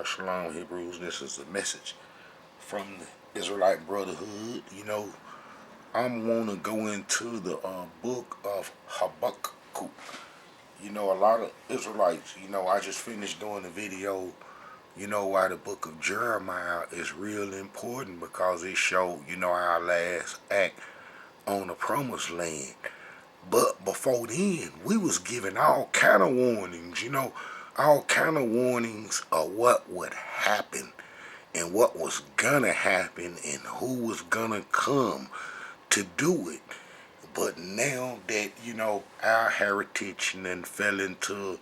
Shalom, Hebrews. This is a message from the Israelite Brotherhood. I'm want to go into the book of Habakkuk. A lot of Israelites, I just finished doing the video, why the book of Jeremiah is real important because it showed, our last act on the promised land. But before then, we was given all kind of warnings, all kind of warnings of what would happen and what was gonna happen and who was gonna come to do it. But now that, our heritage and then fell into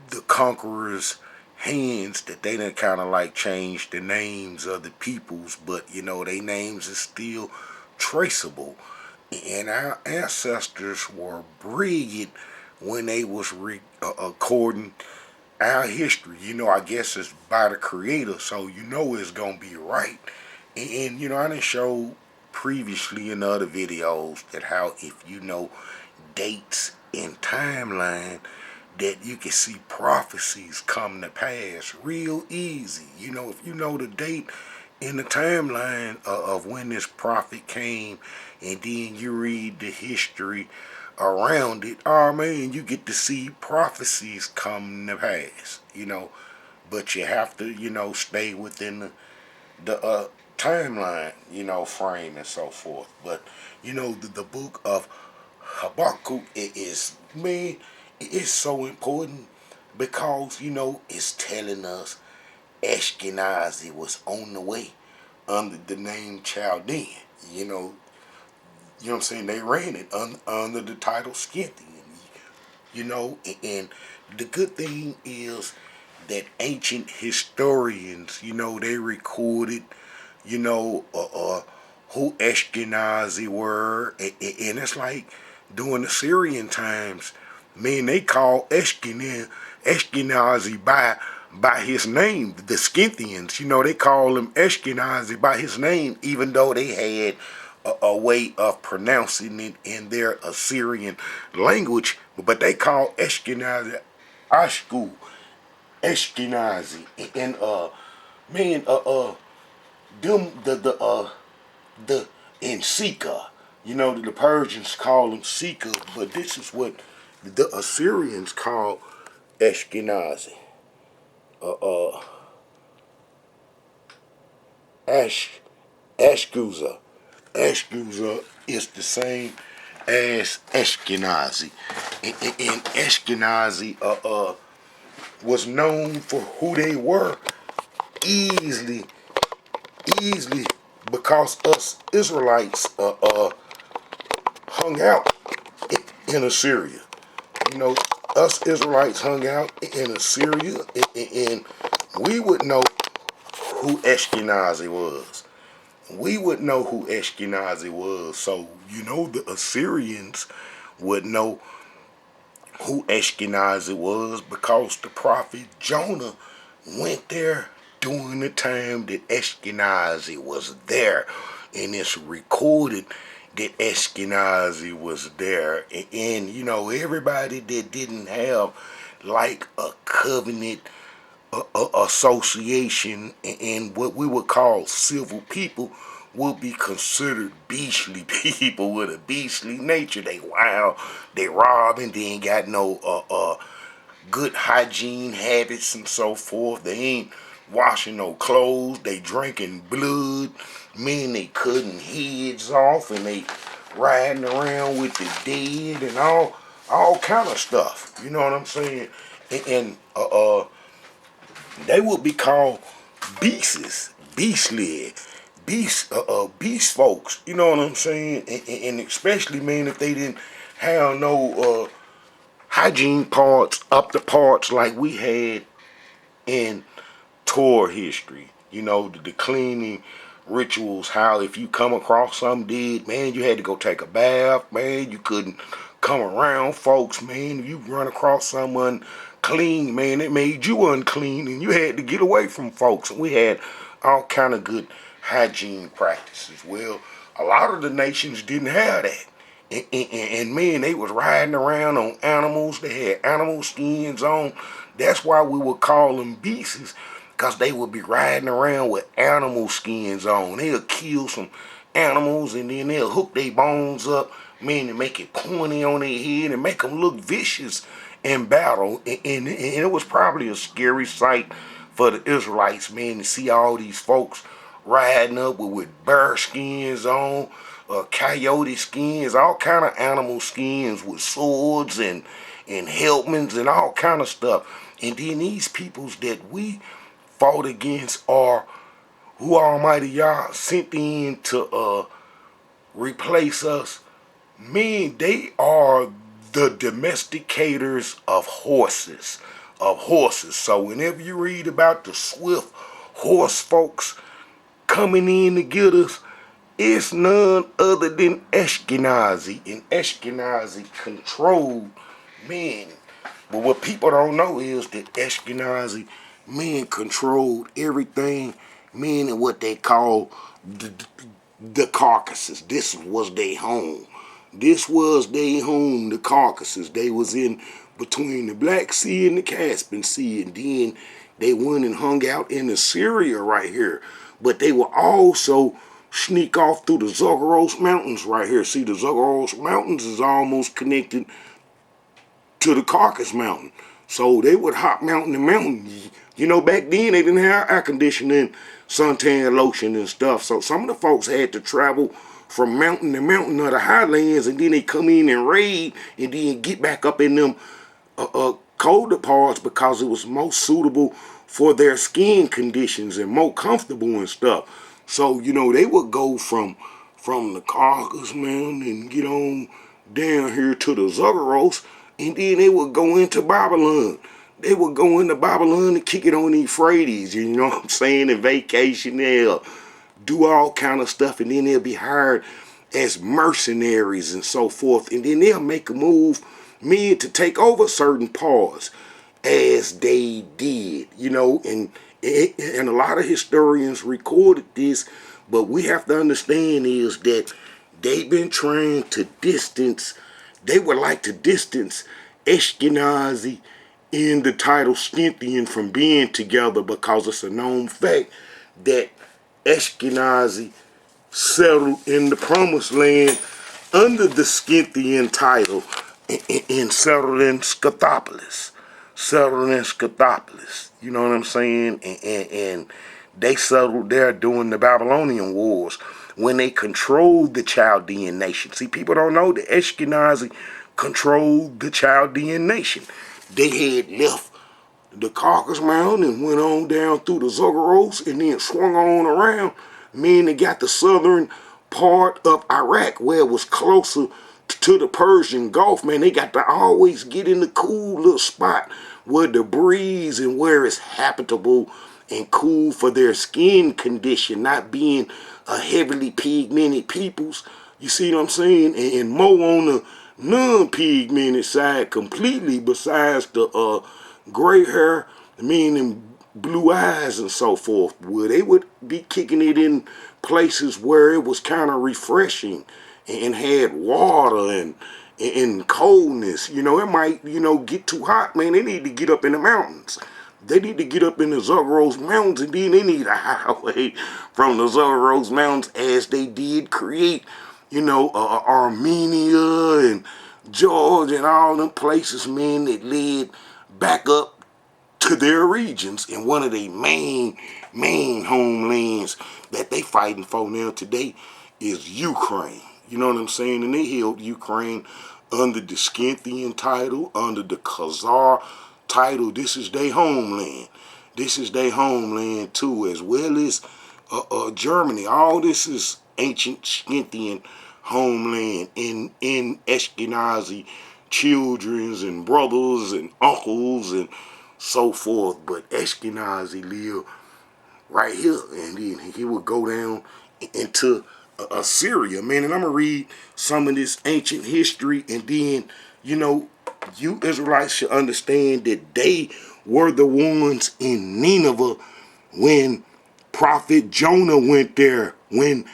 the conquerors' hands, that they done kind of like changed the names of the peoples, but, their names is still traceable. And our ancestors were brilliant when they was recording our history. I guess it's by the creator, so it's gonna be right. And I done showed previously in other videos that how if you know dates and timeline, that you can see prophecies come to pass real easy. If you know the date in the timeline of when this prophet came, and then you read the history around it, oh man, you get to see prophecies come to pass, but you have to, stay within the timeline, frame and so forth. But, the book of Habakkuk is, man, it is so important because, it's telling us Ashkenazi was on the way under the name Chaldean. What I'm saying? They ran it under the title Scythian. And the good thing is that ancient historians, they recorded, who Ashkenazi were, and it's like during the Syrian times, man, they call Ashkenazi by his name, the Scythians. They call him Ashkenazi by his name, even though they had a way of pronouncing it in their Assyrian language, but they call Ashkenazi Ashkenazi, and man, them the in Sika, the Persians call them Sika, but this is what the Assyrians call Ashkenazi. Ashkuza. Ashkuza is the same as Ashkenazi, and Ashkenazi was known for who they were easily because us Israelites hung out in Assyria. Us Israelites hung out in Assyria, and we would know who Ashkenazi was. We would know who Ashkenazi was. So, the Assyrians would know who Ashkenazi was because the prophet Jonah went there during the time that Ashkenazi was there. And it's recorded that Ashkenazi was there. And everybody that didn't have like a covenant association and what we would call civil people would be considered beastly people with a beastly nature. They wild, they robbing, they ain't got no good hygiene habits and so forth. They ain't washing no clothes. They drinking blood. Men, they cutting heads off and they riding around with the dead and all kind of stuff. You know what I'm saying? And they would be called beasts, beastly, beast folks. You know what I'm saying? And especially, man, if they didn't have no hygiene parts, up the parts like we had in tour history. The cleaning rituals, how if you come across something dead, man, you had to go take a bath, man. You couldn't come around folks, man. If you run across someone clean, man, it made you unclean and you had to get away from folks. And we had all kind of good hygiene practices. Well, a lot of the nations didn't have that. And man, they was riding around on animals. They had animal skins on. That's why we would call them beasts, because they would be riding around with animal skins on. They'll kill some animals and then they'll hook their bones up, man, and make it pointy on their head and make them look vicious in battle. And it was probably a scary sight for the Israelites, man, to see all these folks riding up with bear skins on, coyote skins, all kind of animal skins with swords and helmets and all kind of stuff. And then these peoples that we fought against are who Almighty Yah sent in to replace us. Man, they are the domesticators of horses. So whenever you read about the swift horse folks coming in to get us, it's none other than Ashkenazi. And Ashkenazi controlled, man. But what people don't know is that Ashkenazi, man, controlled everything, man, in what they call the Caucasus. This was their home. The Caucasus. They was in between the Black Sea and the Caspian Sea, and then they went and hung out in Assyria right here. But they would also sneak off through the Zagros Mountains right here. See, the Zagros Mountains is almost connected to the Caucasus Mountain. So they would hop mountain to mountain. You know, back then they didn't have air conditioning, suntan lotion and stuff. So some of the folks had to travel from mountain to mountain of the highlands, and then they come in and raid and then get back up in them colder parts because it was most suitable for their skin conditions and more comfortable and stuff. So, you know, they would go from the Caucasus Mountain and get on down here to the Zagros, and then they would go into Babylon. They would go into Babylon and kick it on the Euphrates, you know what I'm saying, and vacation there, do all kind of stuff, and then they'll be hired as mercenaries and so forth, and then they'll make a move, men, to take over certain parts, as they did, you know, and a lot of historians recorded this, but we have to understand is that they've been trying to distance, they would like to distance Ashkenazi and the title Scythian from being together, because it's a known fact that Ashkenazi settled in the Promised Land under the Scythian title and settled in Scythopolis. You know what I'm saying? And they settled there during the Babylonian Wars when they controlled the Chaldean nation. See, people don't know that Ashkenazi controlled the Chaldean nation. They had left the Caucasus Mountain and went on down through the Zagros and then swung on around. Man, they got the southern part of Iraq where it was closer to the Persian Gulf. Man, they got to always get in the cool little spot where the breeze and where it's habitable and cool for their skin condition, not being a heavily pigmented peoples. You see what I'm saying? And more on the non-pigmented side completely, besides the gray hair, meaning blue eyes and so forth, where they would be kicking it in places where it was kind of refreshing and had water and coldness. You know, it might, you know, get too hot, man. They need to get up in the mountains. They need to get up in the Zagros Mountains, and then they need a highway from the Zagros Mountains, as they did create, you know, Armenia and Georgia and all them places, man, that led back up to their regions. And one of their main homelands that they fighting for now today is Ukraine. You know what I'm saying? And they held Ukraine under the Scythian title, under the Khazar title. This is their homeland. This is their homeland too, as well as Germany. All this is ancient Scythian homeland in Ashkenazi childrens and brothers and uncles and so forth. But Ashkenazi lived right here, and then he would go down into Assyria, man. And I'm gonna read some of this ancient history, and then, you know, you Israelites should understand that they were the ones in Nineveh when Prophet Jonah went there, when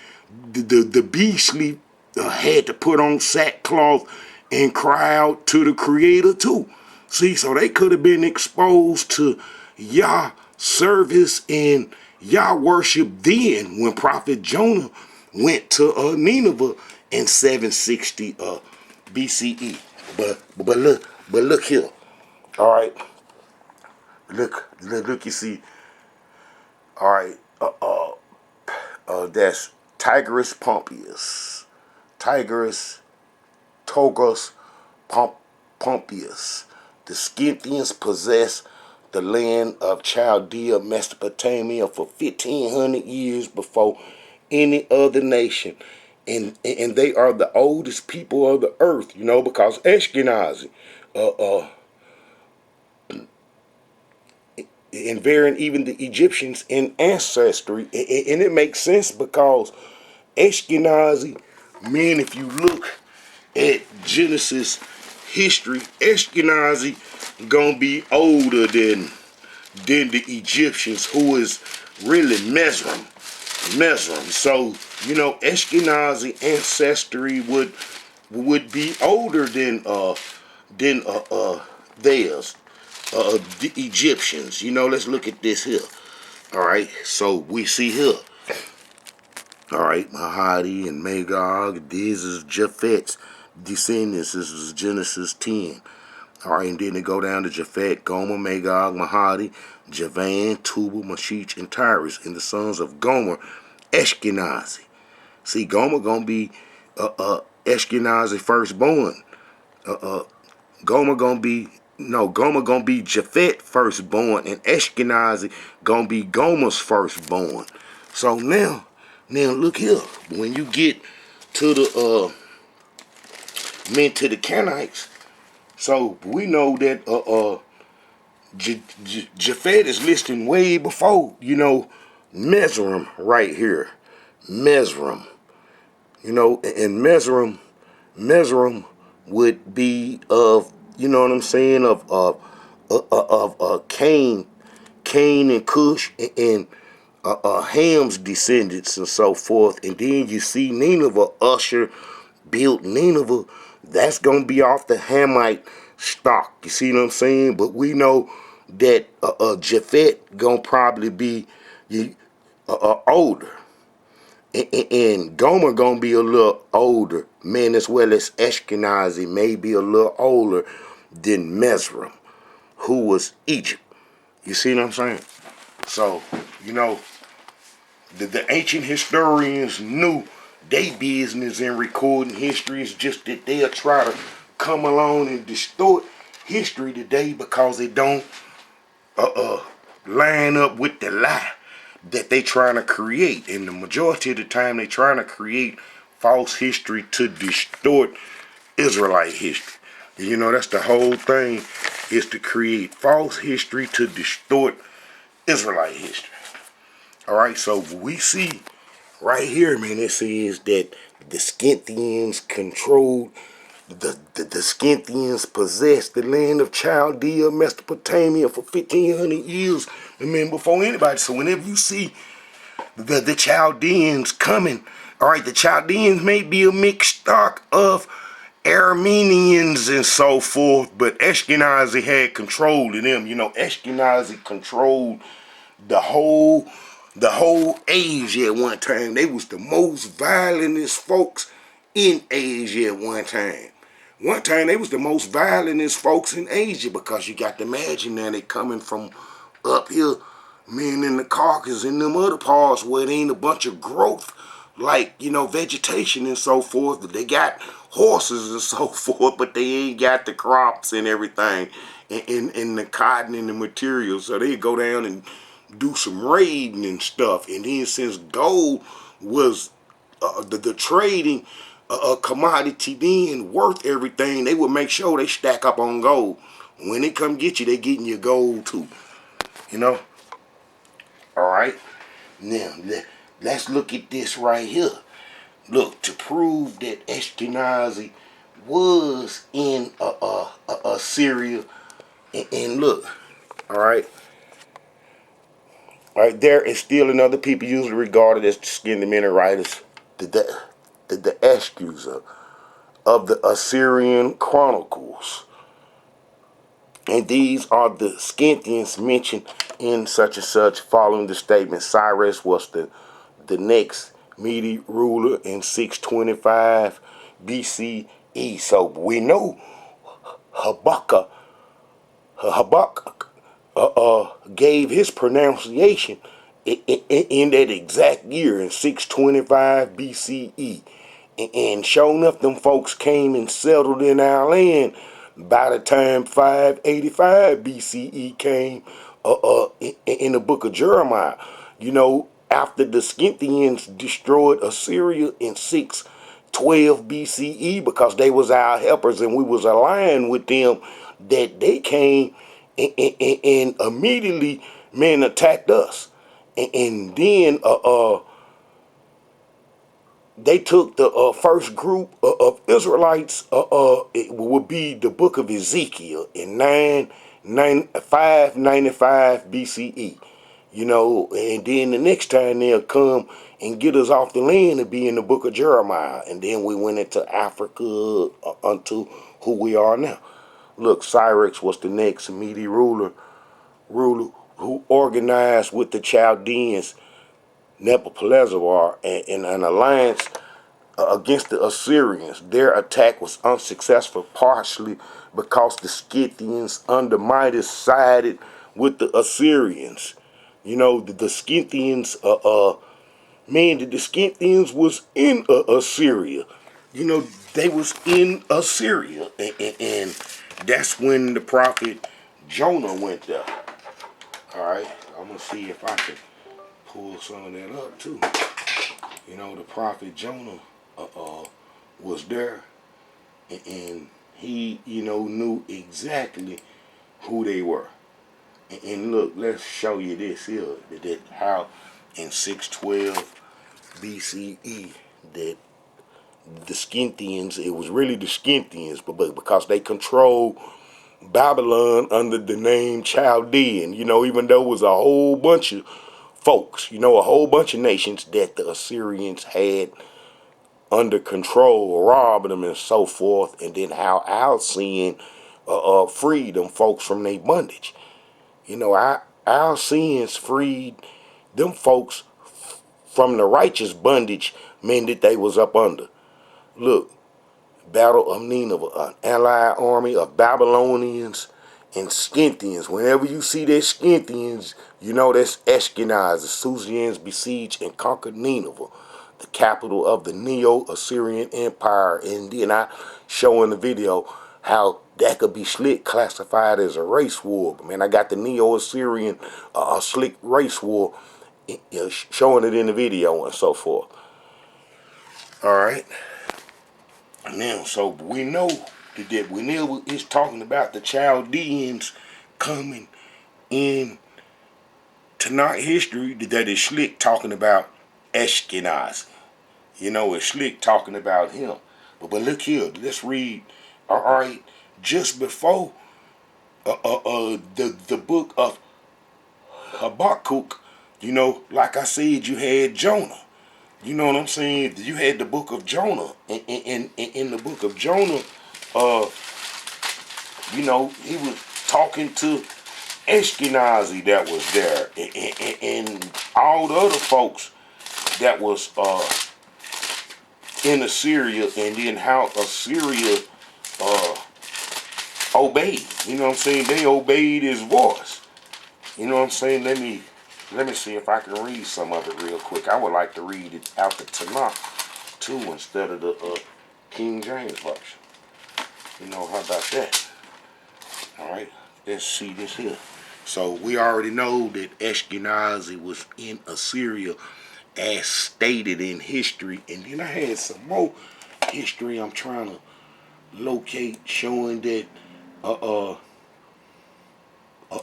the beastly had to put on sackcloth and cry out to the Creator too. See, so they could have been exposed to Yah service and Yah worship then when Prophet Jonah went to Nineveh in 760 BCE. But look here. All right. Look, you see. All right. That's Tigris Pompeius. Tigris Togus Pompeius. The Scythians possessed the land of Chaldea, Mesopotamia for 1,500 years before any other nation. And they are the oldest people of the earth, because Ashkenazi, and varying even the Egyptians in ancestry. And it makes sense because Ashkenazi, man, if you look at Genesis history, Ashkenazi gonna be older than the Egyptians, who is really Mesrim. So, Ashkenazi ancestry would be older than theirs. The Egyptians. Let's look at this here. All right, so we see here. All right, Mahadi and Magog. These is Japhet's descendants. This is Genesis 10. All right, and then they go down to Japhet, Gomer, Magog, Mahadi, Javan, Tubal, Mashich, and Tyrus, and the sons of Gomer, Ashkenazi. See, Gomer gonna be Ashkenazi firstborn. Gomer gonna be Japhet firstborn, and Ashkenazi gonna be Gomer's firstborn. So now look here. When you get to the to the Canaanites, so we know that Japhet is listing way before Mesrim right here. Mesrim, and Mesrim would be of of Cain and Cush and Ham's descendants and so forth. And then you see Nineveh, Usher built Nineveh. That's gonna be off the Hamite stock. You see what I'm saying? But we know that Japhet gonna probably be older. And Gomer gonna be a little older, man, as well as Ashkenazi may be a little older than Mesrim, who was Egypt. You see what I'm saying? So, the ancient historians knew their business in recording history. Is just that they'll try to come along and distort history today because it don't line up with the lie that they trying to create. And the majority of the time they trying to create false history to distort Israelite history. That's the whole thing, is to create false history to distort Israelite history. All right, so we see right here, man, it says that the Scythians controlled, the Scythians possessed the land of Chaldea, Mesopotamia for 1,500 years, before anybody. So whenever you see the Chaldeans coming, all right, the Chaldeans may be a mixed stock of Armenians and so forth, but Ashkenazi had control of them. Ashkenazi controlled the whole Asia at one time. They was the most violentest folks in Asia at one time. One time they was the most violentest folks in Asia, because you got to imagine now they coming from up here, man, in the Caucasus and them other parts where there ain't a bunch of growth, like, vegetation and so forth. They got horses and so forth, but they ain't got the crops and everything, and the cotton and the materials. So they go down and do some raiding and stuff. And then since gold was the trading commodity then worth everything, they would make sure they stack up on gold. When they come get you, they getting your gold too. All right. Now let's look at this right here. Look, to prove that Ashkenazi was in Syria, and look, all right. All right, there is still another people usually regarded as the Scandinavian writers. the Ashkenazi of the Assyrian Chronicles. And these are the Scythians mentioned in such and such, following the statement. Cyrus was the next Mede ruler in 625 BCE. So we know Habakkuk gave his pronunciation in that exact year in 625 BCE. And sure enough, them folks came and settled in our land by the time 585 BCE came in the book of Jeremiah. You know, after the Scythians destroyed Assyria in 612 BCE because they was our helpers and we was aligned with them, that they came and immediately, men, attacked us. And then they took the first group of Israelites. It would be the book of Ezekiel in 595 BCE. You know, and then the next time they'll come and get us off the land to be in the book of Jeremiah. And then we went into Africa unto who we are now. Look, Cyrus was the next Mede ruler who organized with the Chaldeans, Nebuchadnezzar, in an alliance against the Assyrians. Their attack was unsuccessful, partially because the Scythians under Midas sided with the Assyrians. You know, the Scythians, the Scythians was in Assyria. You know, they was in Assyria, and that's when the prophet Jonah went there. All right, I'm gonna see if I can pull some of that up too. You know, the prophet Jonah was there, and he, you know, knew exactly who they were. And look, let's show you this here, that how in 612 BCE that the Scythians, it was really the Scythians, but because they controlled Babylon under the name Chaldean, you know, even though it was a whole bunch of folks, you know, a whole bunch of nations that the Assyrians had under control, robbed them and so forth, and then how Alcyon freed them folks from their bondage. You know, Alcyons freed them folks from the righteous bondage men that they was up under. Look, Battle of Nineveh, an allied army of Babylonians and Scythians. Whenever you see that Scythians, you know that's Ashkenazi. The Scythians besieged and conquered Nineveh, the capital of the Neo-Assyrian Empire. And then I show in the video how that could be slick classified as a race war. But man, I got the Neo-Assyrian slick race war showing it in the video and so forth. All right. Now, so we know that whenever it's talking about the Chaldeans coming in Tanakh history, that is slick talking about Ashkenazi. You know, it's slick talking about him. But look here, let's read. All right, just before the book of Habakkuk, you know, like I said, you had Jonah. You know what I'm saying? You had the book of Jonah. In the book of Jonah, you know, he was talking to Ashkenazi that was there. And all the other folks that was in Assyria, and then how Assyria obeyed. You know what I'm saying? They obeyed his voice. You know what I'm saying? Let me see if I can read some of it real quick. I would like to read it out the Tanakh too, instead of the King James version. You know, how about that? All right, let's see this here. So we already know that Ashkenazi was in Assyria as stated in history. And then I had some more history I'm trying to locate showing that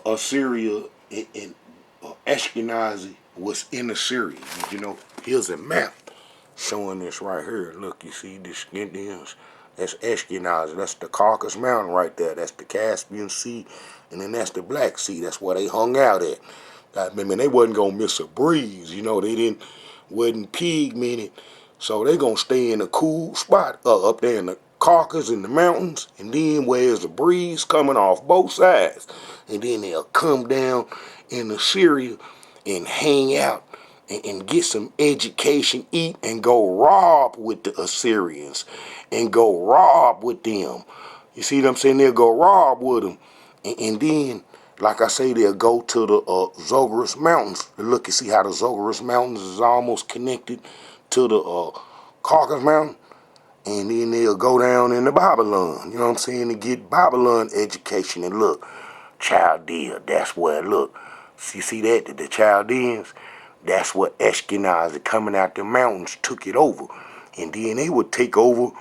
Assyria and Ashkenazi was in Assyria. You know, here's a map showing this right here. Look, you see the Scythians. That's Ashkenazi. That's the Caucasus Mountain right there. That's the Caspian Sea. And then that's the Black Sea. That's where they hung out at. I mean, they wasn't going to miss a breeze. You know, they wasn't pigmented So they gonna stay in a cool spot up there in the Caucasus in the mountains, and then where's the breeze coming off both sides, and then they'll come down in Assyria and hang out and get some education, eat, and go rob with the Assyrians, and go rob with them. You see what I'm saying? They'll go rob with them, and then, like I say, they'll go to the Zogorus Mountains to look and see how the Zogorus Mountains is almost connected to the Caucasus Mountain, and then they'll go down into Babylon, you know what I'm saying, to get Babylon education. And look, Chaldea, that's where, look, you see that, the Chaldeans, that's what Ashkenazi coming out the mountains took it over. And then they would take over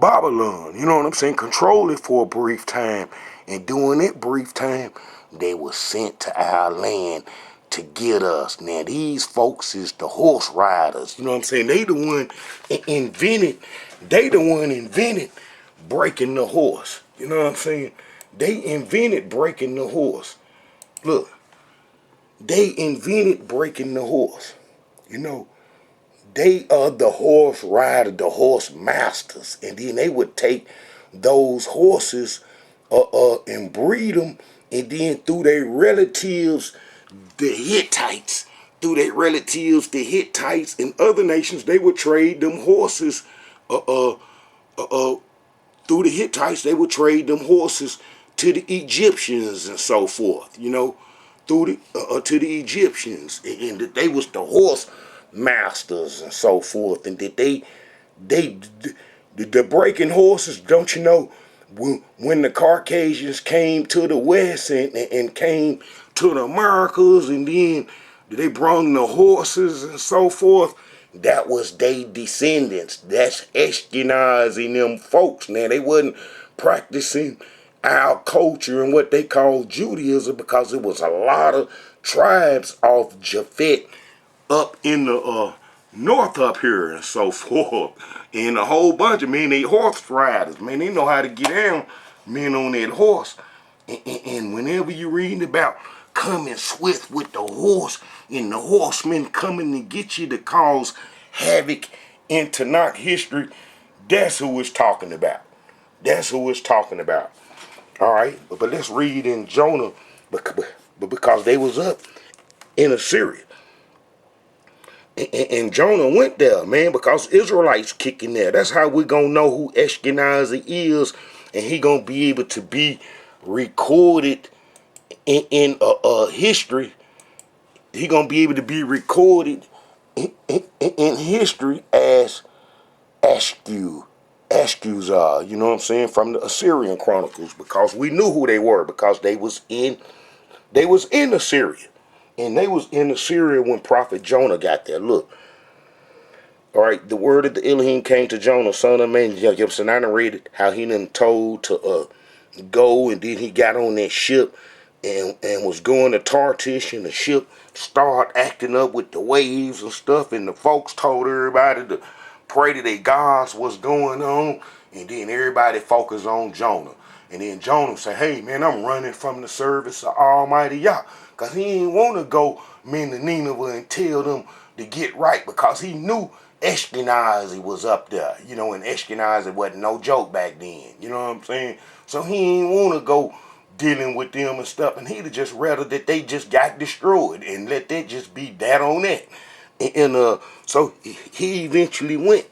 Babylon, you know what I'm saying, control it for a brief time. And during that brief time, they were sent to our land to get us. Now these folks is the horse riders, you know what I'm saying? They the one invented breaking the horse. You know what I'm saying? They invented breaking the horse. Look, they invented breaking the horse. You know, they are the horse rider, the horse masters. And then they would take those horses and breed them, and then through their relatives, the Hittites, and other nations, they would trade them horses. Through the Hittites, they would trade them horses to the Egyptians and so forth. You know, through the to the Egyptians, and that they was the horse masters and so forth, and that they the breaking horses. Don't you know? When the Caucasians came to the West and came to the Americas, and then they brung the horses and so forth, that was they descendants. That's Ashkenazi and them folks. Now, they wasn't practicing our culture and what they call Judaism, because it was a lot of tribes of Japhet up in the north up here and so forth. And a whole bunch of men, they horse riders. Man, they know how to get down, men on that horse. And whenever you read about coming swift with the horse, and the horsemen coming to get you to cause havoc in Tanakh history, that's who it's talking about. That's who it's talking about. All right, but let's read in Jonah, but because they was up in Assyria. And Jonah went there, man, because Israelites kicking there. That's how we gonna know who Ashkenazi is, and he gonna be able to be recorded in history. He gonna be able to be recorded in history as Ashkenazi, you know what I'm saying, from the Assyrian Chronicles, because we knew who they were, because they was in Assyria. And they was in Assyria when Prophet Jonah got there. Look. All right, the word of the Elohim came to Jonah, son of man. You know, I done read it, how he done told to go, and then he got on that ship and was going to Tarshish, and the ship started acting up with the waves and stuff, and the folks told everybody to pray to their gods what's going on, and then everybody focused on Jonah. And then Jonah said, hey, man, I'm running from the service of Almighty Yah, because he didn't want to go men to Nineveh and tell them to get right, because he knew Ashkenazi was up there, you know, and Ashkenazi wasn't no joke back then, you know what I'm saying? So he didn't want to go dealing with them and stuff, and he'd have just rather that they just got destroyed and let that just be that on that. And so he eventually went,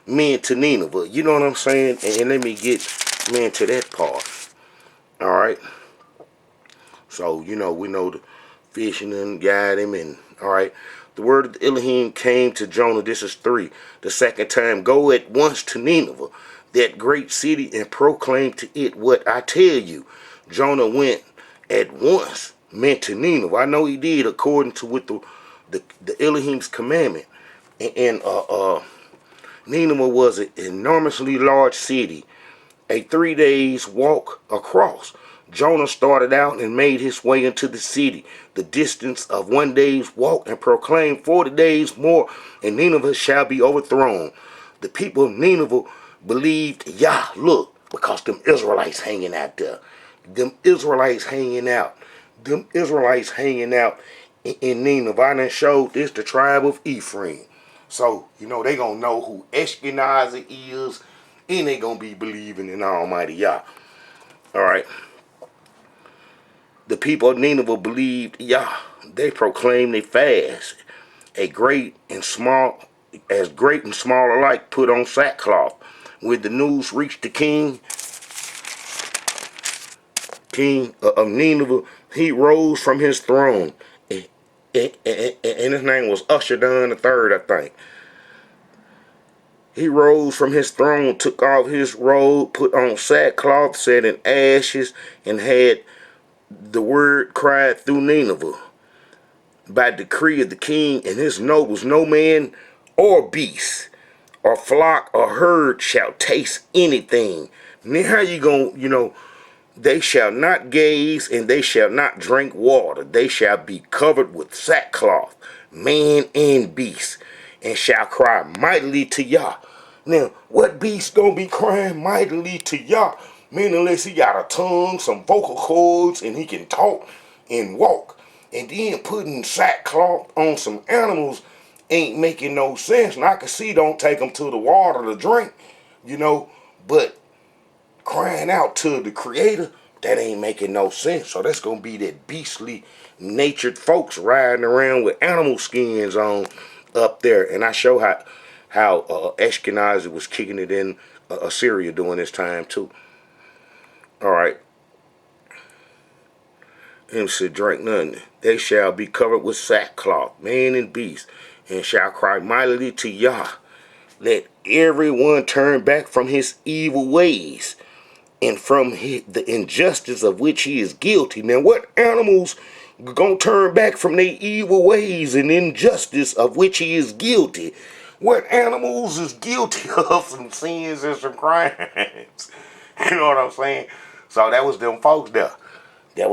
man, to Nineveh, you know what I'm saying? And let me get, man, to that part. All right. So, you know, we know the fishing and got him, and all right. The word of the Elohim came to Jonah. This is 3. The second time, go at once to Nineveh, that great city, and proclaim to it what I tell you. Jonah went at once, meant to Nineveh. I know he did according to what the Elohim's commandment. And Nineveh was an enormously large city, a 3 days walk across. Jonah started out and made his way into the city, the distance of 1 day's walk, and proclaimed 40 days more, and Nineveh shall be overthrown. The people of Nineveh believed Yah, look, because them Israelites hanging out there. Them Israelites hanging out. In Nineveh. I done showed this, the tribe of Ephraim. So, they going to know who Ashkenazi is, and they going to be believing in Almighty Yah. All right. The people of Nineveh believed Yah. They proclaimed a fast. As great and small alike put on sackcloth. When the news reached the king of Nineveh, he rose from his throne. And his name was Ashkenazi III, I think. He rose from his throne, took off his robe, put on sackcloth, sat in ashes, and had the word cried through Nineveh. By decree of the king and his nobles, no man or beast or flock or herd shall taste anything. Now how you gonna, they shall not gaze and they shall not drink water. They shall be covered with sackcloth, man and beast, and shall cry mightily to Yah. Now, what beast gonna be crying mightily to Yah? Man, unless he got a tongue, some vocal cords, and he can talk and walk. And then putting sackcloth on some animals ain't making no sense. And I can see don't take them to the water to drink, but crying out to the Creator, that ain't making no sense. So that's going to be that beastly natured folks riding around with animal skins on up there. And I show how Ashkenazi was kicking it in Assyria during this time too. All right. And said, drink none. They shall be covered with sackcloth, man and beast, and shall cry mightily to Yah. Let everyone turn back from his evil ways and from the injustice of which he is guilty. Now, what animals gonna turn back from their evil ways and injustice of which he is guilty? What animals is guilty of some sins and some crimes? You know what I'm saying? So that was them folks there. That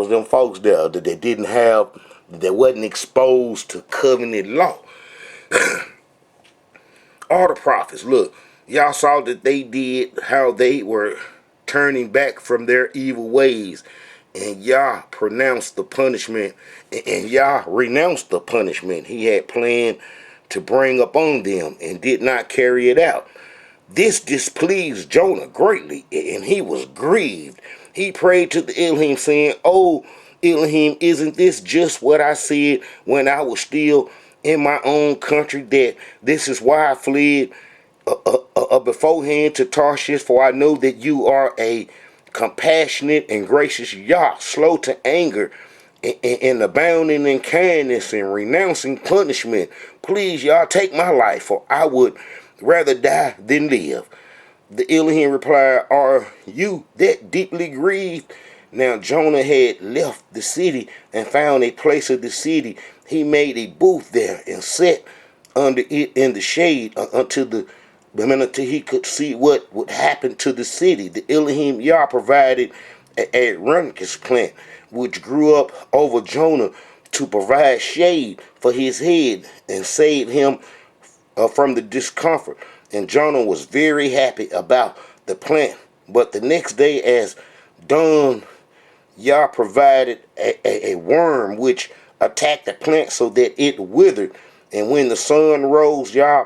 wasn't exposed to covenant law. All the prophets, look, y'all saw that they did how they were turning back from their evil ways. And Yah pronounced the punishment, and Yah renounced the punishment he had planned to bring upon them and did not carry it out. This displeased Jonah greatly, and he was grieved. He prayed to the Elohim, saying, "Oh, Elohim, isn't this just what I said when I was still in my own country, that this is why I fled beforehand to Tarshish? For I know that you are a compassionate and gracious Yah, slow to anger, and abounding in kindness and renouncing punishment. Please, Yah, take my life, for I would rather die than live." The Elohim replied, "Are you that deeply grieved?" Now Jonah had left the city and found a place of the city. He made a booth there and sat under it in the shade until he could see what would happen to the city. The Elohim Yah provided a runcus plant which grew up over Jonah to provide shade for his head and save him from the discomfort. And Jonah was very happy about the plant. But the next day, as dawn, Yah provided a worm which attacked the plant so that it withered. And when the sun rose, Yah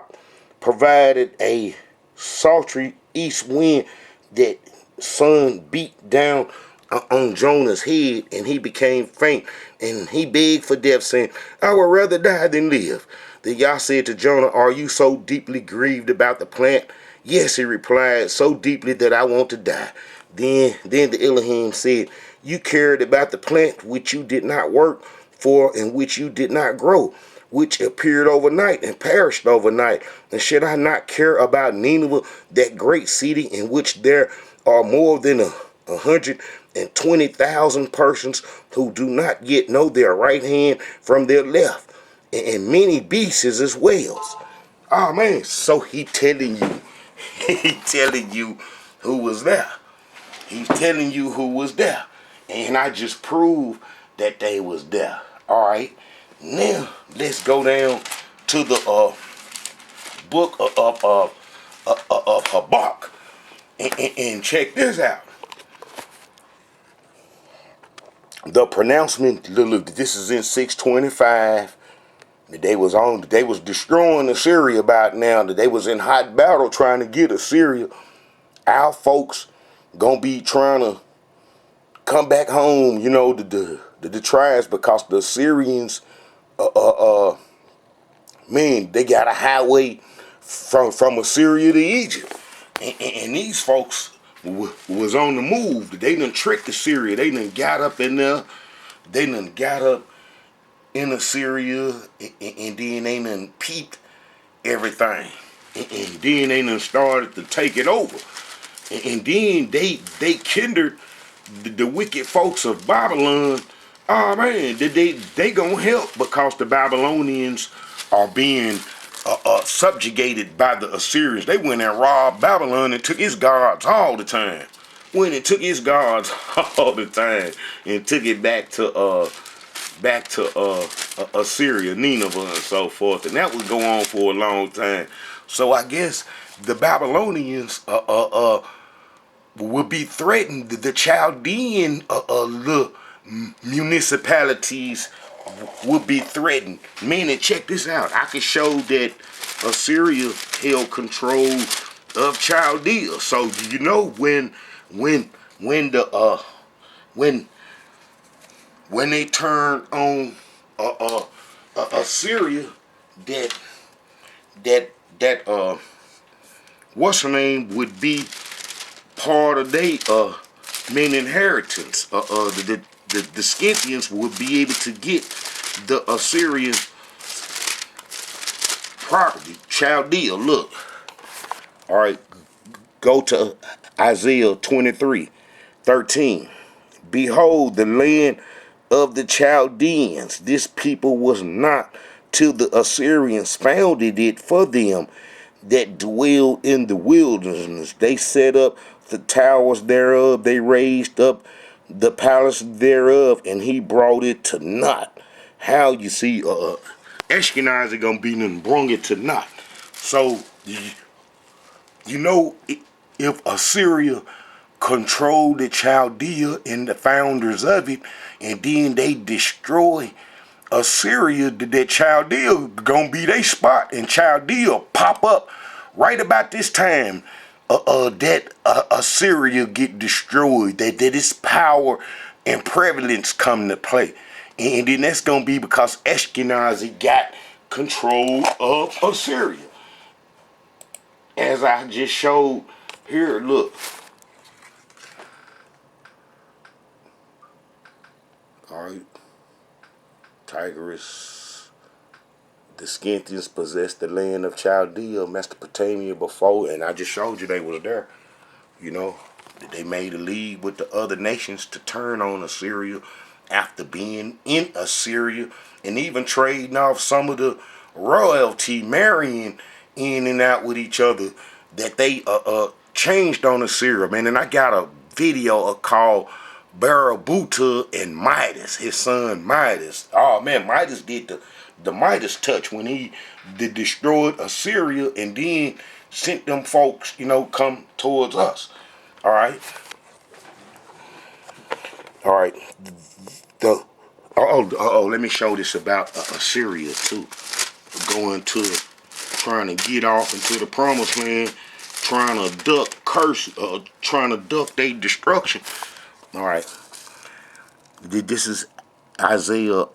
provided a sultry east wind that sun beat down on Jonah's head, and he became faint, and he begged for death, saying, "I would rather die than live." Then Yah said to Jonah, "Are you so deeply grieved about the plant?" "Yes," he replied, "so deeply that I want to die." Then the Elohim said, "You cared about the plant which you did not work for and which you did not grow, which appeared overnight and perished overnight. And should I not care about Nineveh, that great city in which there are more than 120,000 persons who do not yet know their right hand from their left, and many beasts as well?" Oh man, so he telling you who was there. He's telling you who was there. And I just proved that they was there. All right. Now, let's go down to the book of Habakkuk. And check this out. The pronouncement, look, this is in 625. They was destroying Assyria about now. That they was in hot battle trying to get Assyria. Our folks gonna be trying to come back home, the tribes, because the Assyrians, man, they got a highway from Assyria to Egypt, and these folks was on the move. They done tricked Assyria. They done got up in there. They done got up in Assyria, and then they done peeped everything, and then they done started to take it over, and then they kindred the wicked folks of Babylon. Oh man, they gonna help, because the Babylonians are being subjugated by the Assyrians. They went and robbed Babylon and took its gods all the time. Went and took its gods all the time and took it back to Assyria, Nineveh, and so forth. And that would go on for a long time. So I guess the Babylonians would be threatened. The Chaldean municipalities would be threatened. Meaning, check this out. I could show that Assyria held control of Chaldea. So you know when they turned on Assyria, that what's her name would be part of their main inheritance. The Scythians would be able to get the Assyrian property. Chaldea, look. All right, go to Isaiah 23:13. Behold, the land of the Chaldeans. This people was not till the Assyrians founded it for them that dwell in the wilderness. They set up the towers thereof. They raised up the palace thereof, and he brought it to naught. How you see, Ashkenazi gonna be and brung it to naught. So if Assyria controlled the Chaldea and the founders of it, and then they destroy Assyria, that Chaldea gonna be their spot, and Chaldea pop up right about this time. That Assyria get destroyed, that its power and prevalence come to play, and then that's gonna be because Ashkenazi got control of Assyria, as I just showed here. Look. All right, Tigris. The Scythians possessed the land of Chaldea, Mesopotamia before, and I just showed you they was there. They made a league with the other nations to turn on Assyria after being in Assyria, and even trading off some of the royalty, marrying in and out with each other, that they changed on Assyria, man. And I got a video called Barabuta and Midas, his son Midas. Oh man, Midas did the Midas touch when he destroyed Assyria, and then sent them folks, come towards us. All right. Let me show this about Assyria too. Trying to get off into the promised land, trying to duck their destruction. All right. This is Isaiah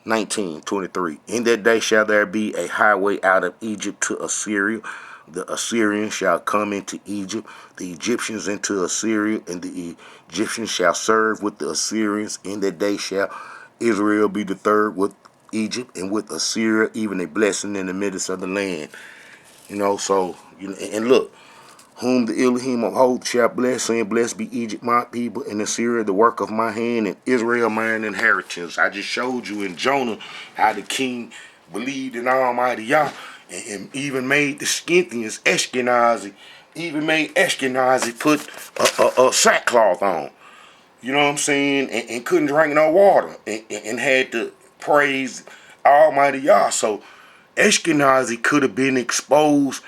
19:23. In that day shall there be a highway out of Egypt to Assyria. The Assyrians shall come into Egypt, the Egyptians into Assyria, and the Egyptians shall serve with the Assyrians. In that day shall Israel be the third with Egypt, and with Assyria even a blessing in the midst of the land. And look, whom the Elohim of hosts shall bless, saying, blessed be Egypt, my people, and Assyria, the work of my hand, and Israel, mine inheritance. I just showed you in Jonah how the king believed in Almighty Yah, and even made the Scythians, Ashkenazi, put a sackcloth on. You know what I'm saying? And couldn't drink no water, and had to praise Almighty Yah. So Ashkenazi could have been exposed.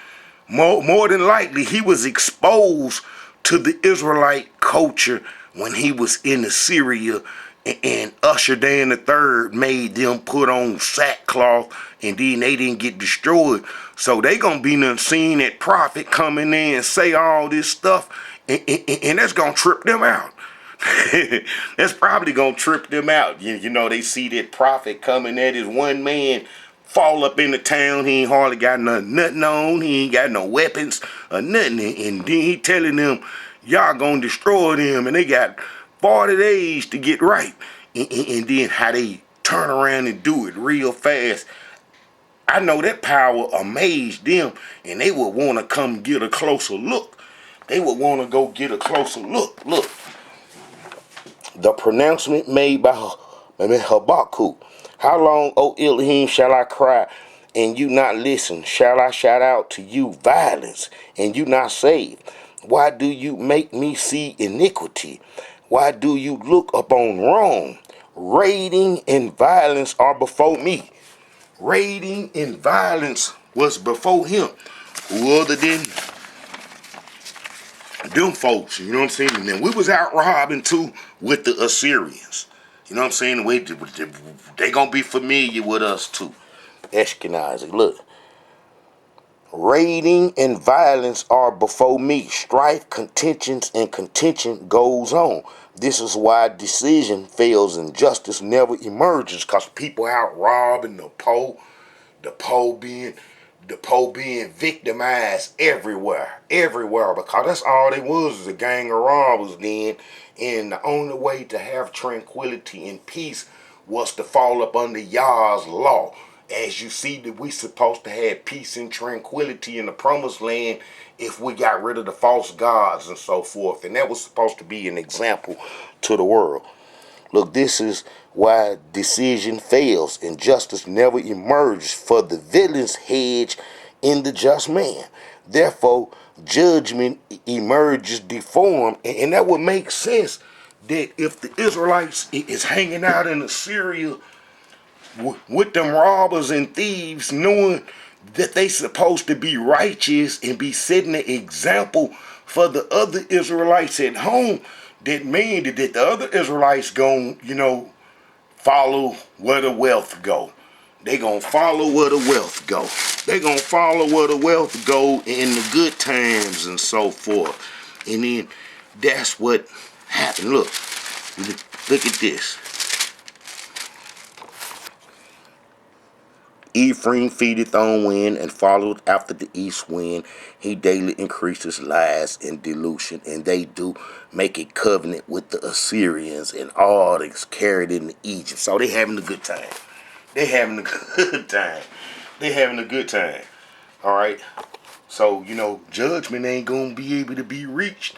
More than likely, he was exposed to the Israelite culture when he was in Assyria, And Ashkenazi the third made them put on sackcloth, and then they didn't get destroyed. So they gonna be done seeing that prophet coming in and say all this stuff, and that's gonna trip them out. That's probably gonna trip them out. You know, they see that prophet coming at his one man, fall up in the town. He ain't hardly got nothing on. He ain't got no weapons or nothing. And then he telling them, y'all gonna destroy them, and they got 40 days to get right. And then how they turn around and do it real fast. I know that power amazed them, and they would want to come get a closer look. They would want to go get a closer look. Look. The pronouncement made by Habakkuk. How long, O Elohim, shall I cry and you not listen? Shall I shout out to you violence and you not save? Why do you make me see iniquity? Why do you look upon wrong? Raiding and violence are before me. Raiding and violence was before him. Who other than them folks, you know what I'm saying? And then we was out robbing too with the Assyrians. You know what I'm saying? They gonna be familiar with us too. Ashkenazi, look. Raiding and violence are before me. Strife, contentions, and contention goes on. This is why decision fails and justice never emerges, because people out robbing the poor being victimized everywhere, because that's all they was a gang of robbers then, and the only way to have tranquility and peace was to fall up under Yah's law. As you see that we supposed to have peace and tranquility in the promised land if we got rid of the false gods and so forth, and that was supposed to be an example to the world. Look, this is why decision fails and justice never emerges, for the villains hedge in the just man. Therefore, judgment emerges deformed, and that would make sense that if the Israelites is hanging out in Assyria with them robbers and thieves, knowing that they supposed to be righteous and be setting an example for the other Israelites at home, that mean that the other Israelites gon' follow where the wealth go. They gonna follow where the wealth go. They gonna follow where the wealth go in the good times and so forth. And then that's what happened. Look at this. Ephraim feedeth on wind and followed after the east wind. He daily increases lies and delusion, and they do make a covenant with the Assyrians, and all that's carried into Egypt. So they having a good time. They having a good time. They having a good time. All right. So, judgment ain't going to be able to be reached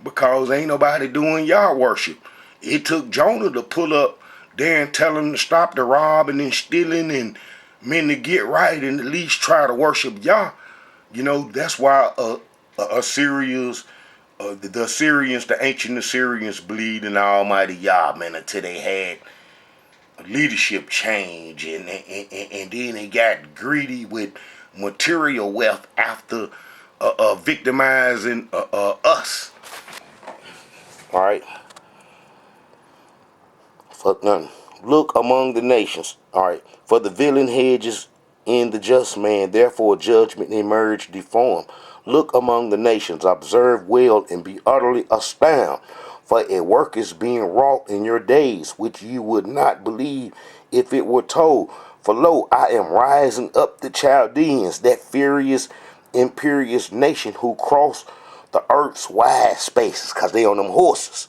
because ain't nobody doing Yah worship. It took Jonah to pull up there and tell him to stop the robbing and stealing and men to get right and at least try to worship Yah. That's why Assyrians, the ancient Assyrians believed in the Almighty Yah, man, until they had a leadership change and then they got greedy with material wealth after victimizing us. All right. Fuck nothing. Look among the nations. All right. For the villain hedges in the just man, therefore judgment emerge deformed. Look among the nations, observe well, and be utterly astounded. For a work is being wrought in your days, which you would not believe if it were told. For lo, I am rising up the Chaldeans, that furious, imperious nation who cross the earth's wide spaces, because they on them horses,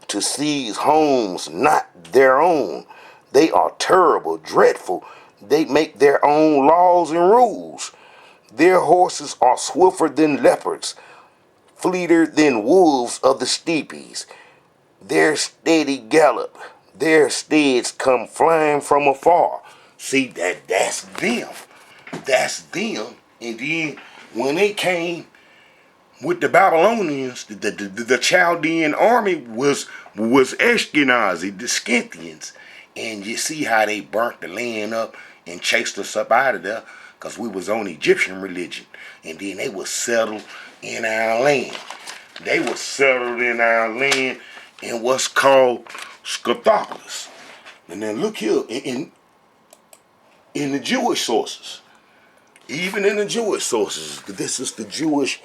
to seize homes not their own. They are terrible, dreadful. They make their own laws and rules. Their horses are swifter than leopards, fleeter than wolves of the steepies. Their steady gallop, their steeds come flying from afar. See, that's them. That's them. And then when they came with the Babylonians, the Chaldean army was Ashkenazi, the Scythians. And you see how they burnt the land up and chased us up out of there because we was on Egyptian religion. And then they were settled in our land. They were settled in our land in what's called Scythians. And then look here in the Jewish sources. Even in the Jewish sources, this is the Jewish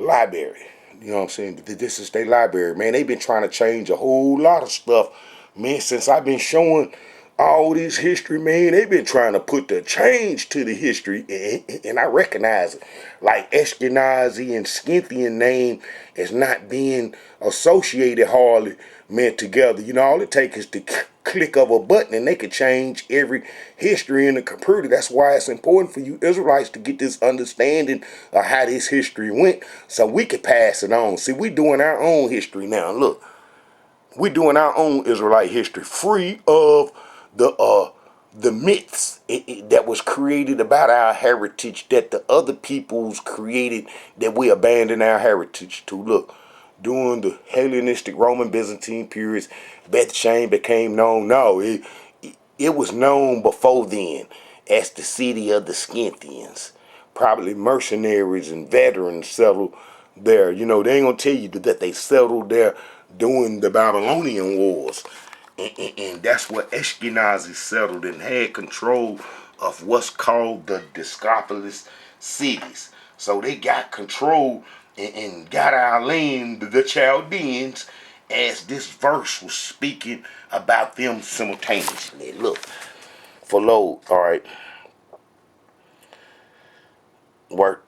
library. You know what I'm saying? This is their library. Man, they've been trying to change a whole lot of stuff. Man, since I've been showing all this history, man, they've been trying to put the change to the history. And I recognize it. Like Ashkenazi and Scythian name is not being associated hardly, man, together. You know, all it takes is the click of a button and they could change every history in the computer. That's why it's important for you Israelites to get this understanding of how this history went so we could pass it on. See, we're doing our own history now. Look, we're doing our own Israelite history free of the myths that was created about our heritage that the other peoples created that we abandoned our heritage to. Look, during the Hellenistic Roman Byzantine periods, Bethshan became known. No, it was known before then as the city of the Scythians. Probably mercenaries and veterans settled there. You know, they ain't gonna tell you that they settled there during the Babylonian Wars. And that's where Ashkenazi settled and had control of what's called the Discopolis cities. So they got control and got our land, the Chaldeans, as this verse was speaking about them simultaneously. Look, for load, all right. Work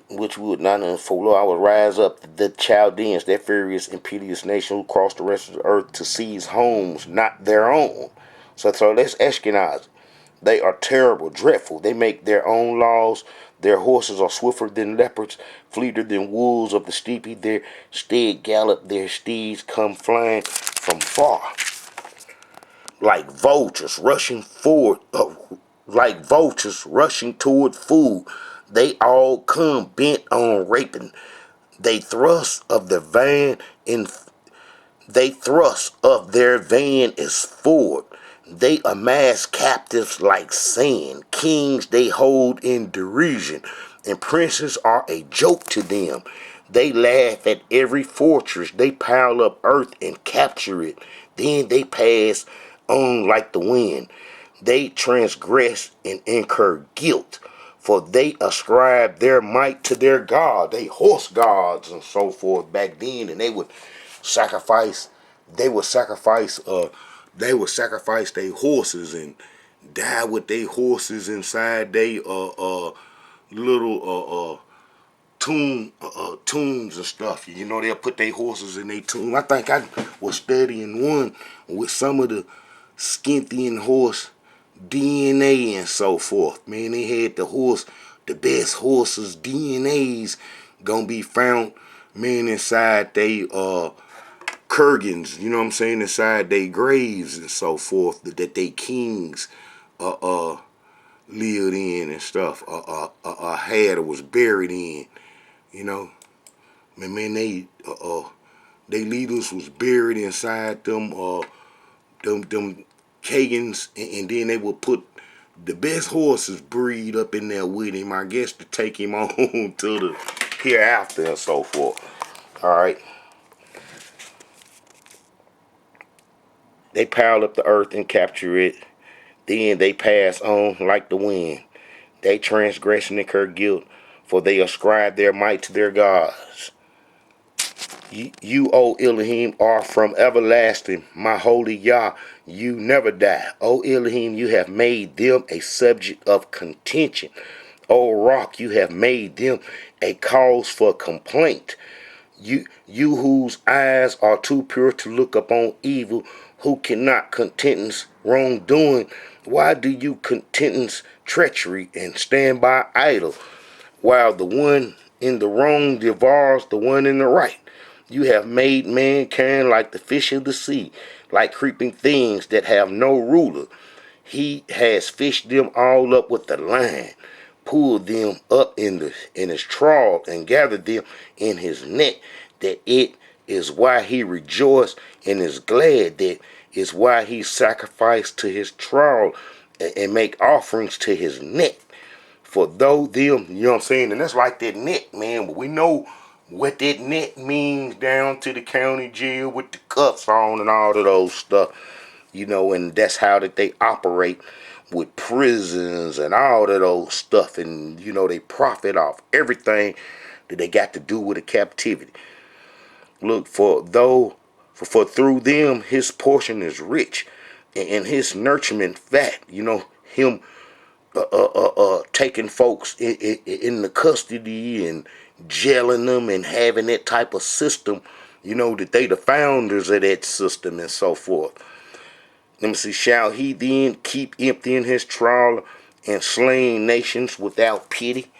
which would not unfold. I would rise up the Chaldeans, that furious, impetuous nation who crossed the rest of the earth to seize homes not their own. So that's Ashkenazi. They are terrible, dreadful. They make their own laws. Their horses are swifter than leopards, fleeter than wolves of the steppe. Their steed gallop, their steeds come flying from far. Like vultures rushing forward, like vultures rushing toward food. They all come bent on raping. They thrust of their van is forward. They amass captives like sand. Kings they hold in derision, and princes are a joke to them. They laugh at every fortress. They pile up earth and capture it. Then they pass on like the wind. They transgress and incur guilt, for they ascribe their might to their god. They horse gods and so forth back then, and they would sacrifice. They would sacrifice. They would sacrifice their horses and die with their horses inside they little tombs and stuff. You know, they'll put their horses in their tomb. I think I was studying one with some of the Scythian horse DNA and so forth. Man, they had the best horses DNAs gonna be found, man, inside they kurgans, you know what I'm saying, inside they graves and so forth that they kings lived in and stuff, had or was buried in, you know. Man, they leaders was buried inside them them Kagans, and then they would put the best horses breed up in there with him, I guess, to take him on to the hereafter and so forth. All right. They pile up the earth and capture it. Then they pass on like the wind. They transgress and incur guilt, for they ascribe their might to their gods. You, O Elohim, are from everlasting. My holy Yah, you never die. O Elohim, you have made them a subject of contention. O Rock, you have made them a cause for complaint. You whose eyes are too pure to look upon evil, who cannot contentance wrongdoing, why do you contentance treachery and stand by idle, while the one in the wrong devours the one in the right? You have made mankind like the fish of the sea, like creeping things that have no ruler. He has fished them all up with the line, pulled them up in his trawl, and gathered them in his net. That it is why he rejoiced and is glad. That is why he sacrificed to his trawl and make offerings to his net. For though them, you know what I'm saying, and that's like that net, man. But we know what that net means down to the county jail with the cuffs on and all of those stuff, and that's how that they operate with prisons and all of those stuff, and they profit off everything that they got to do with the captivity. Look, for through them his portion is rich, and his nourishment fat. Him taking folks in the custody and jailing them and having that type of system, that they the founders of that system and so forth. Let me see, shall he then keep emptying his trawler and slaying nations without pity?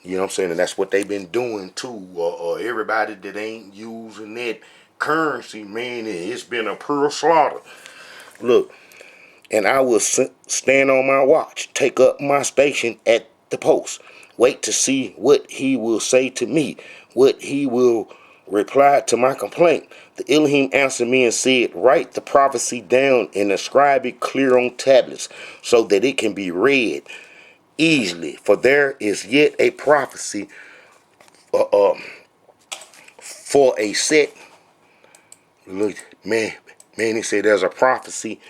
You know what I'm saying? And that's what they've been doing too. Everybody that ain't using that currency, man, it's been a pure slaughter. Look, and I will stand on my watch, take up my station at the post, wait to see what he will say to me, what he will reply to my complaint. The Elohim answered me and said, write the prophecy down and inscribe it clear on tablets so that it can be read easily. For there is yet a prophecy for a set. Look, man, he said there's a prophecy.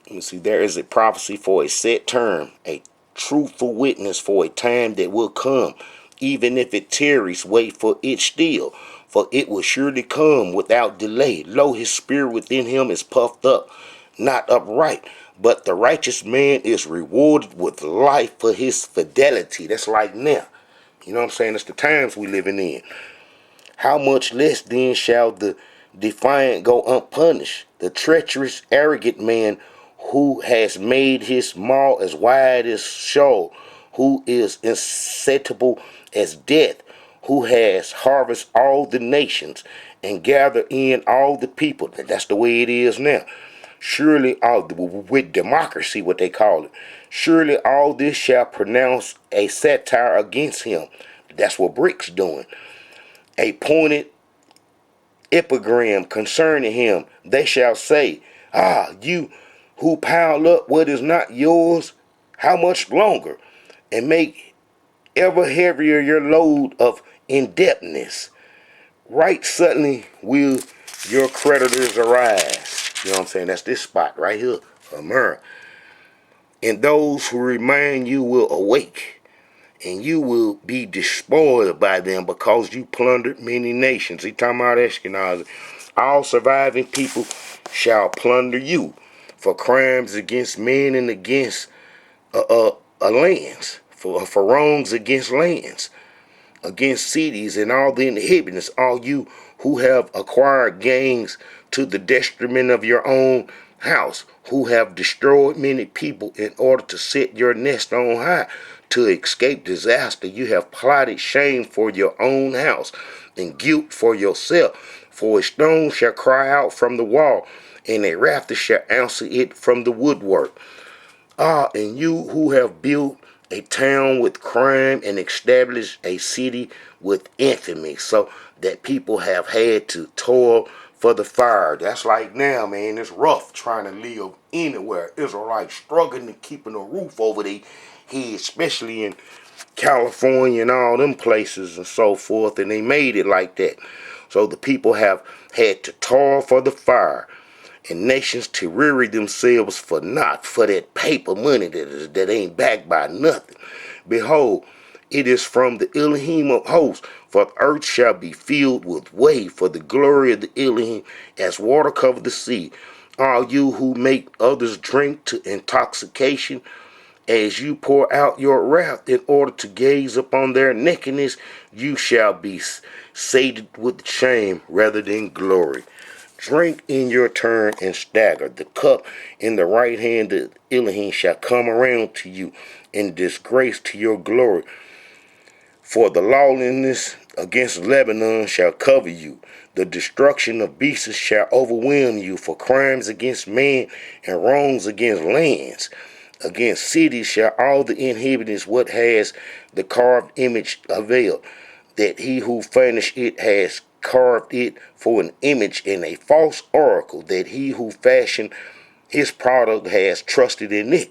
Let me see, there is a prophecy for a set term, a truthful witness for a time that will come. Even if it tarries, wait for it still, for it will surely come without delay. Lo, his spirit within him is puffed up, not upright, but the righteous man is rewarded with life for his fidelity. That's like now. You know what I'm saying? It's the times we living in. How much less then shall the defiant go unpunished, the treacherous, arrogant man who has made his maw as wide as Sheol, who is insatiable as death, who has harvested all the nations and gathered in all the people. That's the way it is now. Surely all with democracy, what they call it. Surely all this shall pronounce a satire against him. That's what Brick's doing. A pointed epigram concerning him. They shall say, you who pile up what is not yours, how much longer? And make ever heavier your load of indebtedness. Right suddenly will your creditors arise. You know what I'm saying? That's this spot right here, America. And those who remain you will awake, and you will be despoiled by them because you plundered many nations. He talking about Ashkenazi. All surviving people shall plunder you for crimes against men and against lands, for wrongs against lands, against cities and all the inhabitants, all you who have acquired gains to the detriment of your own house, who have destroyed many people in order to set your nest on high, to escape disaster. You have plotted shame for your own house and guilt for yourself. For a stone shall cry out from the wall, and a rafter shall answer it from the woodwork. And you who have built a town with crime and established a city with infamy, so that people have had to toil for the fire. That's like now, man, it's rough trying to live anywhere. Israelites struggling to keeping a roof over their head, especially in California and all them places and so forth, and they made it like that. So the people have had to toil for the fire, and nations to weary themselves for naught, for that paper money that ain't backed by nothing. Behold, it is from the Elohim of hosts, for the earth shall be filled with wave for the glory of the Elohim, as water cover the sea. All you who make others drink to intoxication, as you pour out your wrath in order to gaze upon their nakedness, you shall be sated with shame rather than glory. Drink in your turn and stagger. The cup in the right hand of Elohim shall come around to you in disgrace to your glory. For the lawlessness against Lebanon shall cover you. The destruction of beasts shall overwhelm you. For crimes against man and wrongs against lands. Against cities shall all the inhabitants what has the carved image avail, that he who furnished it has carved it for an image and a false oracle, that he who fashioned his product has trusted in it.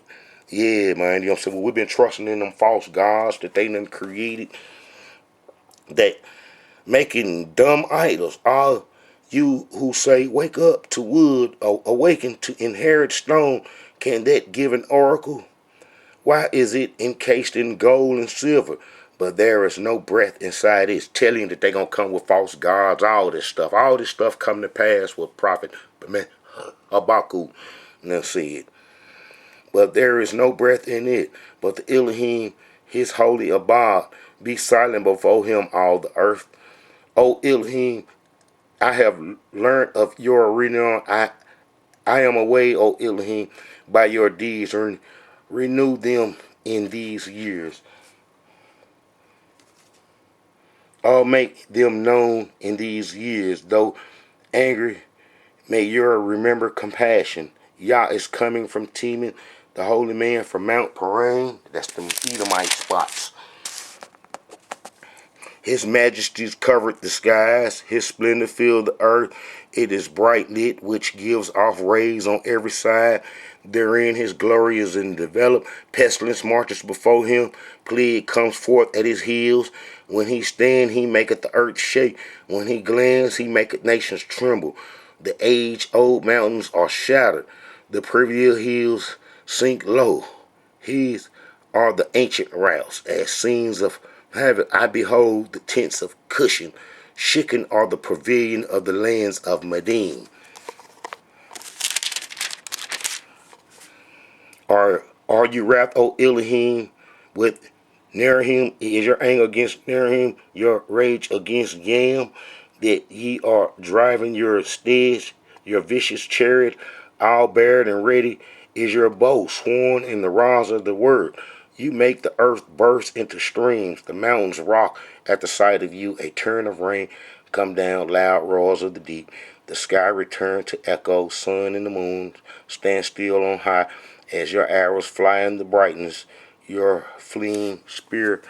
Yeah, man. You know what I'm saying? Well, we've been trusting in them false gods that they done created, that making dumb idols. All you who say, wake up to wood, or awaken to inherit stone, can that give an oracle? Why is it encased in gold and silver? But there is no breath inside it. It's telling you that they're going to come with false gods, all this stuff. All this stuff come to pass with prophet Habakkuk. Now see it. But there is no breath in it. But the Elohim, his holy abode, be silent before him, all the earth. O Elohim, I have learned of your renown. I am away, O Elohim, by your deeds. Renew them in these years. All make them known in these years. Though angry, may your remember compassion. Yah is coming from Teman, the holy man from Mount Paran. That's the Edomite spots. His majesty's covered the skies, his splendor filled the earth. It is bright lit, which gives off rays on every side. Therein his glory is enveloped. Pestilence marches before him. Plague comes forth at his heels. When he stand, he maketh the earth shake. When he glance, he maketh nations tremble. The age-old mountains are shattered. The previous hills sink low. His are the ancient routes, as scenes of heaven. I behold the tents of Cushan. Shikken are the pavilion of the lands of Medim. Are you wrath, O Elohim, with Nerahim? Is your anger against Nerahim, your rage against Yam, that ye are driving your steeds, your vicious chariot, all bared and ready is your bow, sworn in the rods of the word. You make the earth burst into streams, the mountains rock at the sight of you. A turn of rain come down, loud roars of the deep. The sky return to echo, sun and the moon stand still on high. As your arrows fly in the brightness, your fleeing spear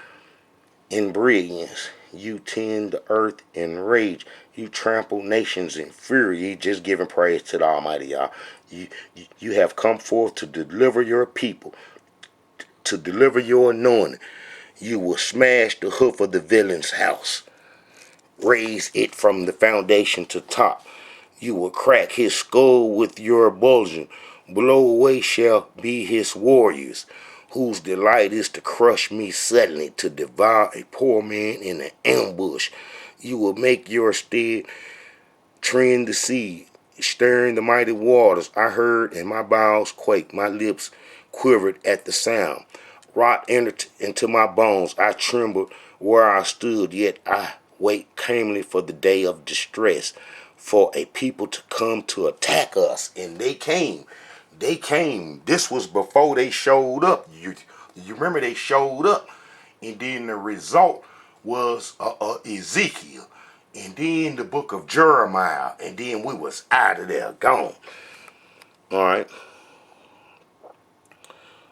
in brilliance, you tend the earth in rage. You trample nations in fury. You just giving praise to the Almighty, y'all. You have come forth to deliver your people, to deliver your anointing. You will smash the hoof of the villain's house, raise it from the foundation to top. You will crack his skull with your bulging. Blow away shall be his warriors, whose delight is to crush me suddenly, to devour a poor man in an ambush. You will make your stead trend the sea, stirring the mighty waters. I heard, and my bowels quaked, my lips quivered at the sound. Rot entered into my bones. I trembled where I stood, yet I wait calmly for the day of distress, for a people to come to attack us. And they came. They came. This was before they showed up. You remember they showed up. And then the result was Ezekiel. And then the book of Jeremiah. And then we was out of there, gone. All right.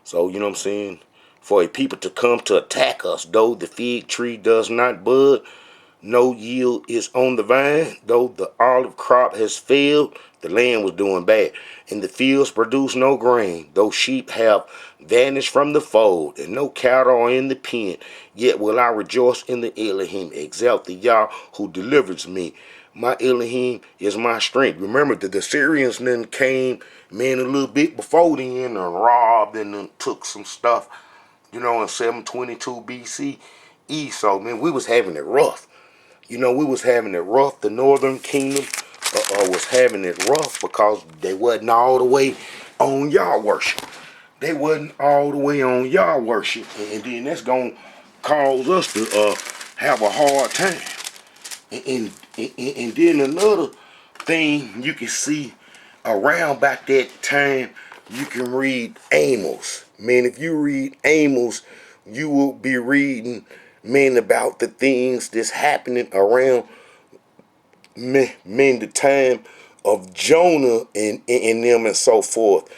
So, you know what I'm saying? For a people to come to attack us, though the fig tree does not bud, no yield is on the vine, though the olive crop has failed, the land was doing bad, and the fields produce no grain, though sheep have vanished from the fold, and no cattle are in the pen, yet will I rejoice in the Elohim, exalt the Yah who delivers me. My Elohim is my strength. Remember that the Syrians then came, man, a little bit before then, and robbed and then took some stuff, you know, in 722 BCE. So, man, we was having it rough. You know, we was having it rough. The northern kingdom was having it rough because they wasn't all the way on Yah worship. They wasn't all the way on Yah worship. And then that's going to cause us to have a hard time. And then another thing you can see around about that time, you can read Amos. Man, if you read Amos, you will be reading, man, about the things that's happening around, man, the time of Jonah and them and so forth,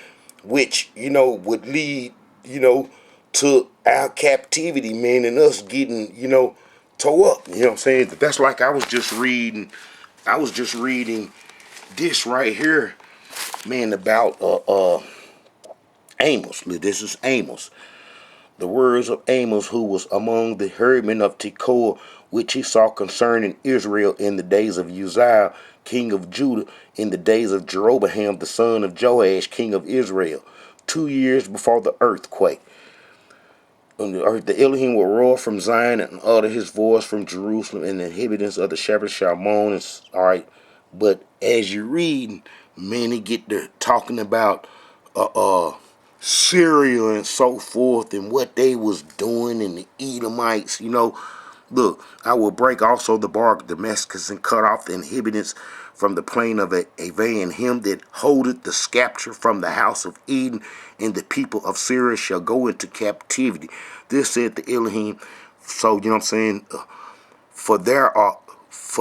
which, you know, would lead, you know, to our captivity, man, and us getting, you know, tore up. You know what I'm saying? That's like I was just reading this right here, man, about Amos. This is Amos. The words of Amos, who was among the herdmen of Tekoa, which he saw concerning Israel in the days of Uzziah, king of Judah, in the days of Jeroboam, the son of Joash, king of Israel, 2 years before the earthquake. On the earth, the Elohim will roar from Zion and utter his voice from Jerusalem, and the inhabitants of the shepherds shall moan. All right, but as you read, many get to talking about Syria and so forth, and what they was doing, and the Edomites. Look, I will break also the bar of Damascus, and cut off the inhabitants from the plain of Ava, and him that holdeth the scepter from the house of Eden, and the people of Syria shall go into captivity. This said the Elohim. So, you know what I'm saying? For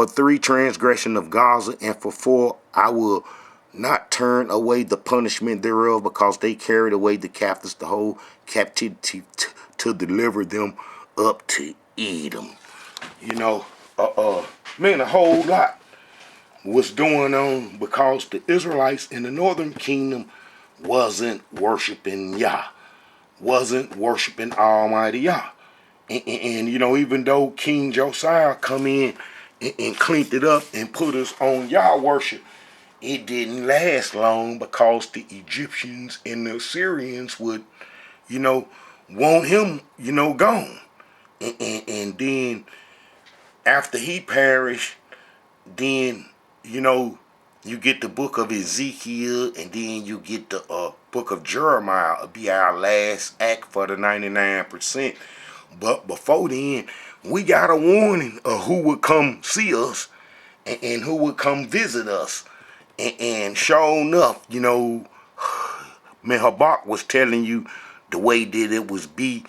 3 transgression of Gaza, and for 4 I will not turn away the punishment thereof, because they carried away the captives, the whole captivity, to deliver them up to Edom. Man, a whole lot was going on, because the Israelites in the northern kingdom wasn't worshiping Yah, wasn't worshiping Almighty Yah. And even though King Josiah come in and cleaned it up and put us on Yah worship, it didn't last long, because the Egyptians and the Assyrians would, want him, gone. And then after he perished, then, you get the book of Ezekiel, and then you get the book of Jeremiah. It'll be our last act for the 99%. But before then, we got a warning of who would come see us, and who would come visit us. And sure enough, man, Habakkuk was telling you the way that it was be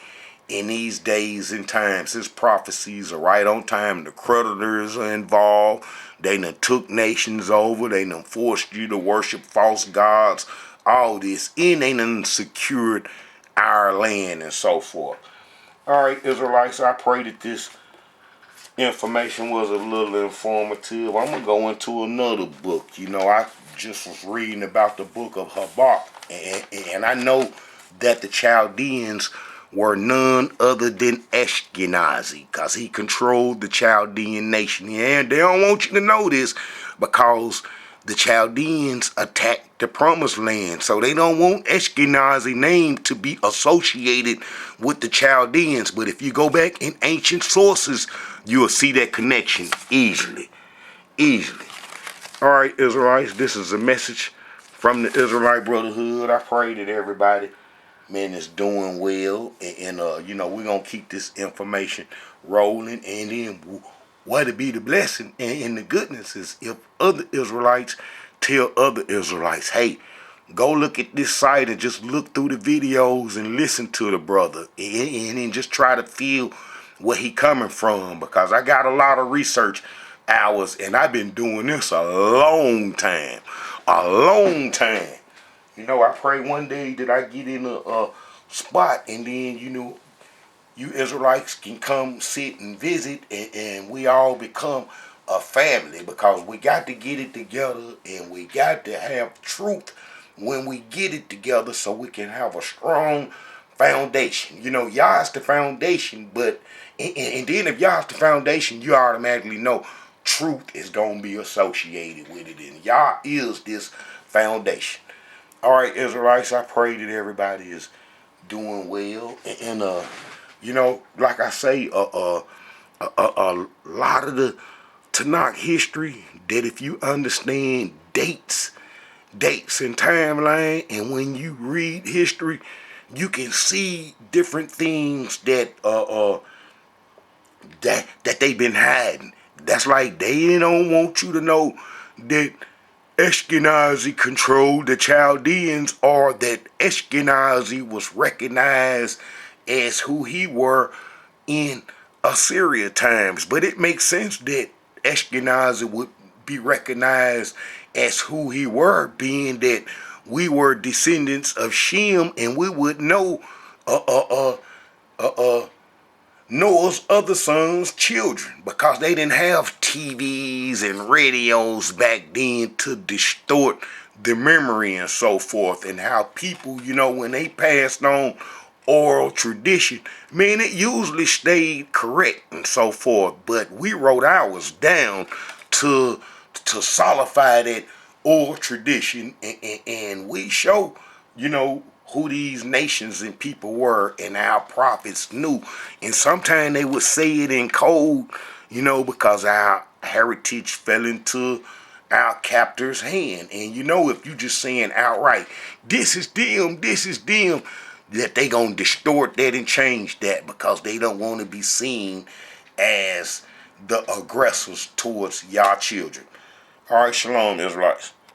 in these days and times. His prophecies are right on time. The creditors are involved. They done took nations over. They done forced you to worship false gods. All this. And they done secured our land and so forth. All right, Israelites, I pray that this information was a little informative. I'm going to go into another book. I just was reading about the book of Habakkuk, and I know that the Chaldeans were none other than Ashkenazi, because he controlled the Chaldean nation. And they don't want you to know this, because the Chaldeans attacked the promised land. So they don't want Ashkenazi name to be associated with the Chaldeans. But if you go back in ancient sources, you'll see that connection easily. All right, Israelites, this is a message from the Israelite Brotherhood. I pray that everybody, man, is doing well. And we're going to keep this information rolling. And then what it be the blessing and the goodness is if other Israelites tell other Israelites, hey, go look at this site and just look through the videos and listen to the brother, and then just try to feel where he coming from, because I got a lot of research hours, and I've been doing this a long time. I pray one day that I get in a spot, and then you Israelites can come sit and visit, and we all become a family, because we got to get it together, and we got to have truth when we get it together, so we can have a strong foundation. Yah's the foundation, but and then if Yah's the foundation, you automatically know truth is going to be associated with it, and Yah is this foundation. All right, Israelites, I pray that everybody is doing well, and like I say, a lot of the Tanakh history, that if you understand dates and timeline, and when you read history, you can see different things that they've been hiding. That's like they don't want you to know that Ashkenazi controlled the Chaldeans, or that Ashkenazi was recognized as who he were in Assyria times. But it makes sense that Ashkenazi would be recognized as who he were, being that we were descendants of Shem, and we would know Noah's other sons' children, because they didn't have TVs and radios back then to distort the memory and so forth, and how people, when they passed on oral tradition, man, it usually stayed correct and so forth. But we wrote ours down to solidify that oral tradition, and we show, who these nations and people were, and our prophets knew. And sometimes they would say it in code, because our heritage fell into our captor's hand. And if you just saying outright, this is them, that they gonna distort that and change that, because they don't want to be seen as the aggressors towards y'all children. All right, shalom, Israelites.